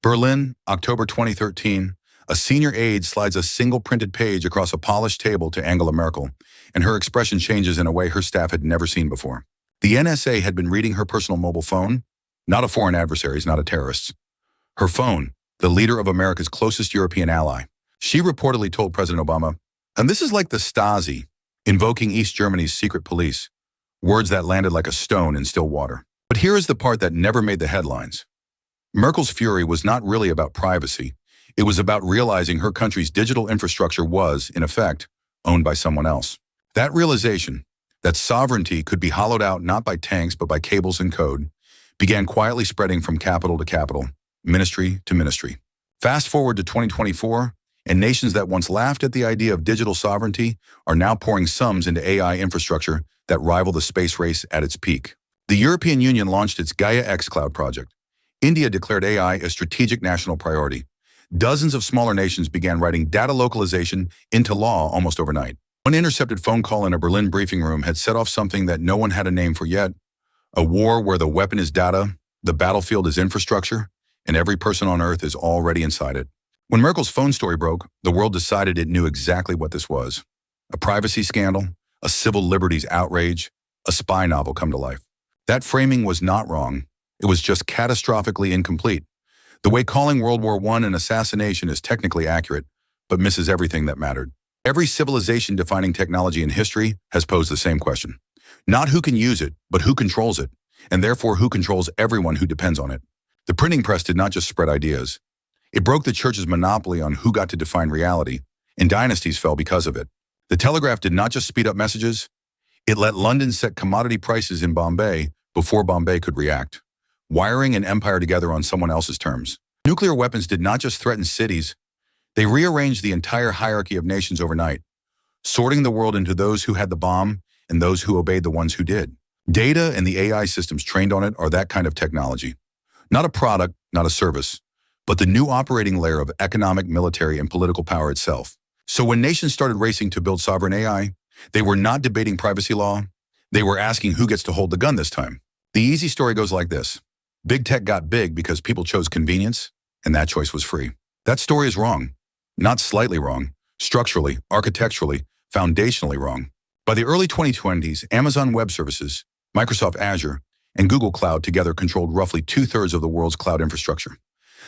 Berlin, October 2013. A senior aide slides a single printed page across a polished table to Angela Merkel, and her expression changes in a way her staff had never seen before. The NSA had been reading her personal mobile phone, not a foreign adversary's, not a terrorist's. Her phone, the leader of America's closest European ally. She reportedly told President Obama, and this is like the Stasi, invoking East Germany's secret police, words that landed like a stone in still water. But here is the part that never made the headlines. Merkel's fury was not really about privacy. It was about realizing her country's digital infrastructure was, in effect, owned by someone else. That realization, that sovereignty could be hollowed out not by tanks but by cables and code, began quietly spreading from capital to capital, ministry to ministry. Fast forward to 2024, and nations that once laughed at the idea of digital sovereignty are now pouring sums into AI infrastructure that rival the space race at its peak. The European Union launched its Gaia X cloud project. India declared AI a strategic national priority. Dozens of smaller nations began writing data localization into law almost overnight. One intercepted phone call in a Berlin briefing room had set off something that no one had a name for yet, a war where the weapon is data, the battlefield is infrastructure, and every person on Earth is already inside it. When Merkel's phone story broke, the world decided it knew exactly what this was. A privacy scandal, a civil liberties outrage, a spy novel come to life. That framing was not wrong. It was just catastrophically incomplete. The way calling World War I an assassination is technically accurate, but misses everything that mattered. Every civilization-defining technology in history has posed the same question. Not who can use it, but who controls it, and therefore who controls everyone who depends on it. The printing press did not just spread ideas. It broke the church's monopoly on who got to define reality, and dynasties fell because of it. The telegraph did not just speed up messages. It let London set commodity prices in Bombay before Bombay could react, wiring an empire together on someone else's terms. Nuclear weapons did not just threaten cities. They rearranged the entire hierarchy of nations overnight, sorting the world into those who had the bomb and those who obeyed the ones who did. Data and the AI systems trained on it are that kind of technology. Not a product, not a service, but the new operating layer of economic, military, and political power itself. So when nations started racing to build sovereign AI, they were not debating privacy law. They were asking who gets to hold the gun this time. The easy story goes like this. Big tech got big because people chose convenience, and that choice was free. That story is wrong. Not slightly wrong. Structurally, architecturally, foundationally wrong. By the early 2020s, Amazon Web Services, Microsoft Azure, and Google Cloud together controlled roughly 2/3 of the world's cloud infrastructure.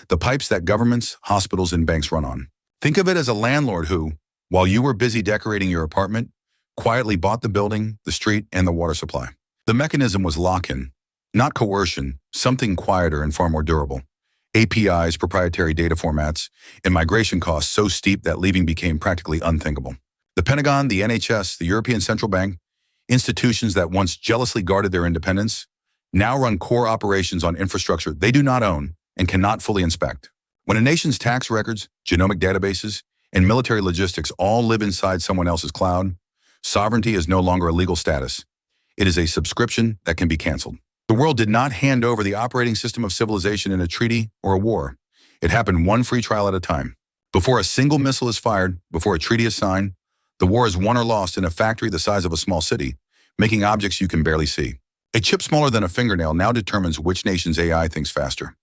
The pipes that governments, hospitals, and banks run on. Think of it as a landlord who, while you were busy decorating your apartment, quietly bought the building, the street, and the water supply. The mechanism was lock-in, not coercion, something quieter and far more durable. APIs, proprietary data formats, and migration costs so steep that leaving became practically unthinkable. The Pentagon, the NHS, the European Central Bank, institutions that once jealously guarded their independence, now run core operations on infrastructure they do not own and cannot fully inspect. When a nation's tax records, genomic databases, and military logistics all live inside someone else's cloud, sovereignty is no longer a legal status. It is a subscription that can be canceled. The world did not hand over the operating system of civilization in a treaty or a war. It happened one free trial at a time. Before a single missile is fired, before a treaty is signed, the war is won or lost in a factory the size of a small city, making objects you can barely see. A chip smaller than a fingernail now determines which nation's AI thinks faster.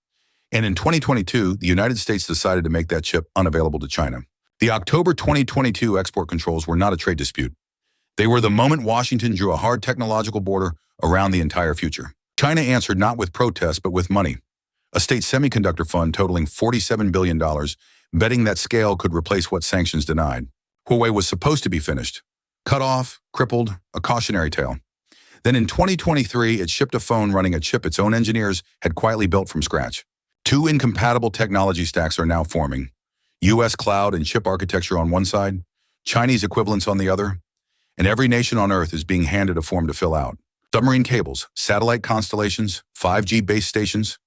And in 2022, the United States decided to make that chip unavailable to China. The October 2022 export controls were not a trade dispute. They were the moment Washington drew a hard technological border around the entire future. China answered not with protests, but with money. A state semiconductor fund totaling $47 billion, betting that scale could replace what sanctions denied. Huawei was supposed to be finished. Cut off, crippled, a cautionary tale. Then in 2023, it shipped a phone running a chip its own engineers had quietly built from scratch. Two incompatible technology stacks are now forming. US cloud and chip architecture on one side, Chinese equivalents on the other, and every nation on Earth is being handed a form to fill out. Submarine cables, satellite constellations, 5G base stations.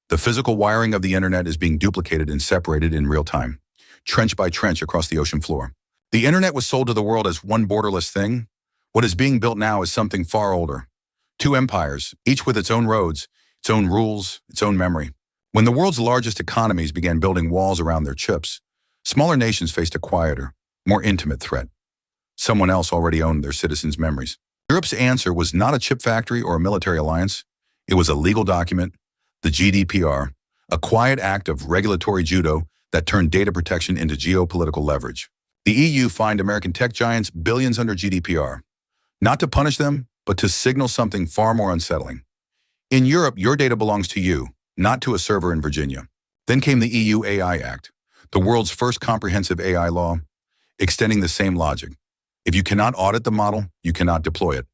The physical wiring of the internet is being duplicated and separated in real time, trench by trench across the ocean floor. The internet was sold to the world as one borderless thing. What is being built now is something far older. Two empires, each with its own roads, its own rules, its own memory. When the world's largest economies began building walls around their chips, smaller nations faced a quieter, more intimate threat. Someone else already owned their citizens' memories. Europe's answer was not a chip factory or a military alliance. It was a legal document, the GDPR, a quiet act of regulatory judo that turned data protection into geopolitical leverage. The EU fined American tech giants billions under GDPR, not to punish them, but to signal something far more unsettling. In Europe, your data belongs to you, not to a server in Virginia. Then came the EU AI Act, the world's first comprehensive AI law, extending the same logic. If you cannot audit the model, you cannot deploy it.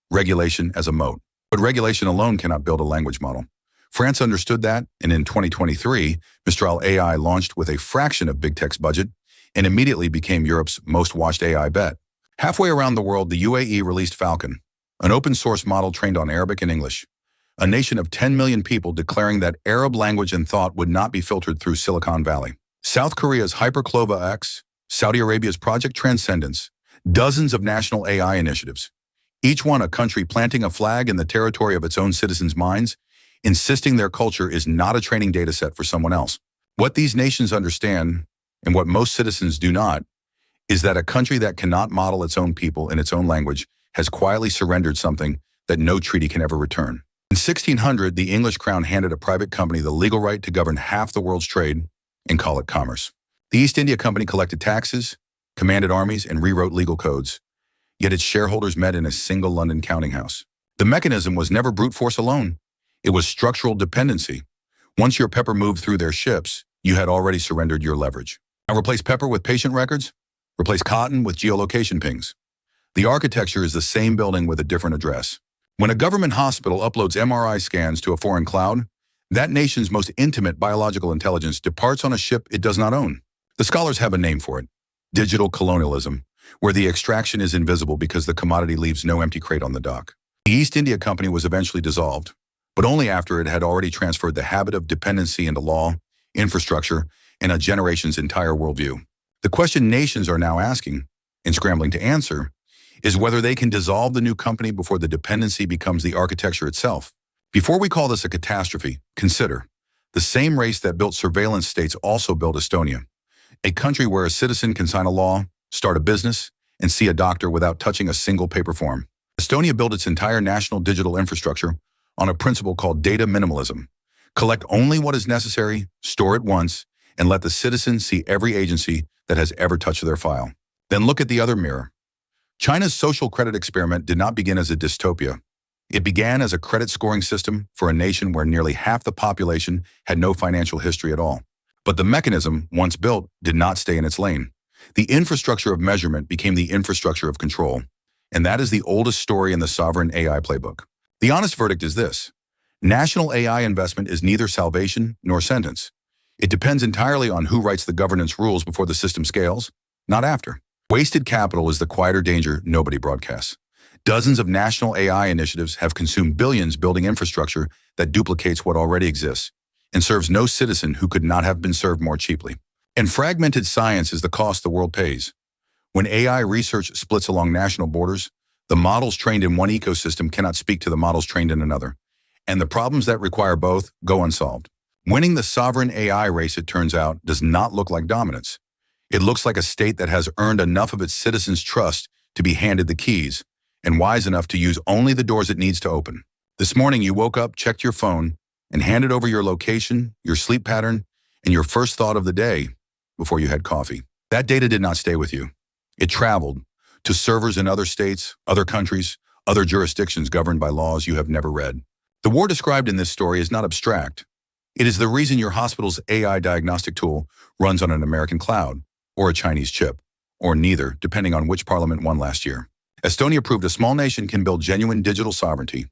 Regulation as a moat. But regulation alone cannot build a language model. France understood that, and in 2023, Mistral AI launched with a fraction of big tech's budget and immediately became Europe's most watched AI bet. Halfway around the world, the UAE released Falcon, an open-source model trained on Arabic and English. A nation of 10 million people declaring that Arab language and thought would not be filtered through Silicon Valley. South Korea's Hyperclova X, Saudi Arabia's Project Transcendence, dozens of national AI initiatives, each one a country planting a flag in the territory of its own citizens' minds, insisting their culture is not a training data set for someone else. What these nations understand, and what most citizens do not, is that a country that cannot model its own people in its own language has quietly surrendered something that no treaty can ever return. In 1600, the English crown handed a private company the legal right to govern half the world's trade and call it commerce. The East India Company collected taxes, commanded armies, and rewrote legal codes. Yet its shareholders met in a single London counting house. The mechanism was never brute force alone. It was structural dependency. Once your pepper moved through their ships, you had already surrendered your leverage. Now replace pepper with patient records, replace cotton with geolocation pings. The architecture is the same building with a different address. When a government hospital uploads MRI scans to a foreign cloud, that nation's most intimate biological intelligence departs on a ship it does not own. The scholars have a name for it: digital colonialism, where the extraction is invisible because the commodity leaves no empty crate on the dock. The East India Company was eventually dissolved, but only after it had already transferred the habit of dependency into law, infrastructure, and a generation's entire worldview. The question nations are now asking, and scrambling to answer, is whether they can dissolve the new company before the dependency becomes the architecture itself. Before we call this a catastrophe, consider, the same race that built surveillance states also built Estonia, a country where a citizen can sign a law, start a business, and see a doctor without touching a single paper form. Estonia built its entire national digital infrastructure on a principle called data minimalism. Collect only what is necessary, store it once, and let the citizen see every agency that has ever touched their file. Then look at the other mirror. China's social credit experiment did not begin as a dystopia. It began as a credit scoring system for a nation where nearly half the population had no financial history at all. But the mechanism, once built, did not stay in its lane. The infrastructure of measurement became the infrastructure of control. And that is the oldest story in the sovereign AI playbook. The honest verdict is this: national AI investment is neither salvation nor sentence. It depends entirely on who writes the governance rules before the system scales, not after. Wasted capital is the quieter danger nobody broadcasts. Dozens of national AI initiatives have consumed billions building infrastructure that duplicates what already exists and serves no citizen who could not have been served more cheaply. And fragmented science is the cost the world pays. When AI research splits along national borders, the models trained in one ecosystem cannot speak to the models trained in another, and the problems that require both go unsolved. Winning the sovereign AI race, it turns out, does not look like dominance. It looks like a state that has earned enough of its citizens' trust to be handed the keys, and wise enough to use only the doors it needs to open. This morning you woke up, checked your phone, and handed over your location, your sleep pattern, and your first thought of the day before you had coffee. That data did not stay with you. It traveled to servers in other states, other countries, other jurisdictions governed by laws you have never read. The war described in this story is not abstract. It is the reason your hospital's AI diagnostic tool runs on an American cloud, or a Chinese chip, or neither, depending on which parliament won last year. Estonia proved a small nation can build genuine digital sovereignty,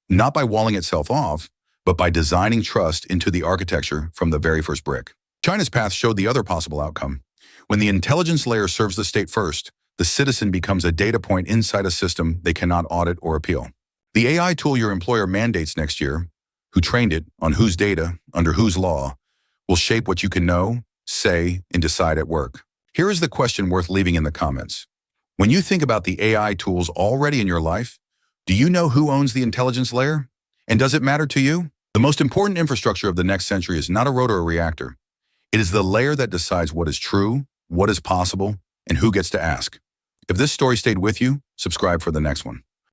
not by walling itself off, but by designing trust into the architecture from the very first brick. China's path showed the other possible outcome. When the intelligence layer serves the state first, the citizen becomes a data point inside a system they cannot audit or appeal. The AI tool your employer mandates next year, who trained it, on whose data, under whose law, will shape what you can know, say, and decide at work. Here is the question worth leaving in the comments. When you think about the AI tools already in your life, do you know who owns the intelligence layer? And does it matter to you? The most important infrastructure of the next century is not a rotor or reactor. It is the layer that decides what is true, what is possible, and who gets to ask. If this story stayed with you, subscribe for the next one.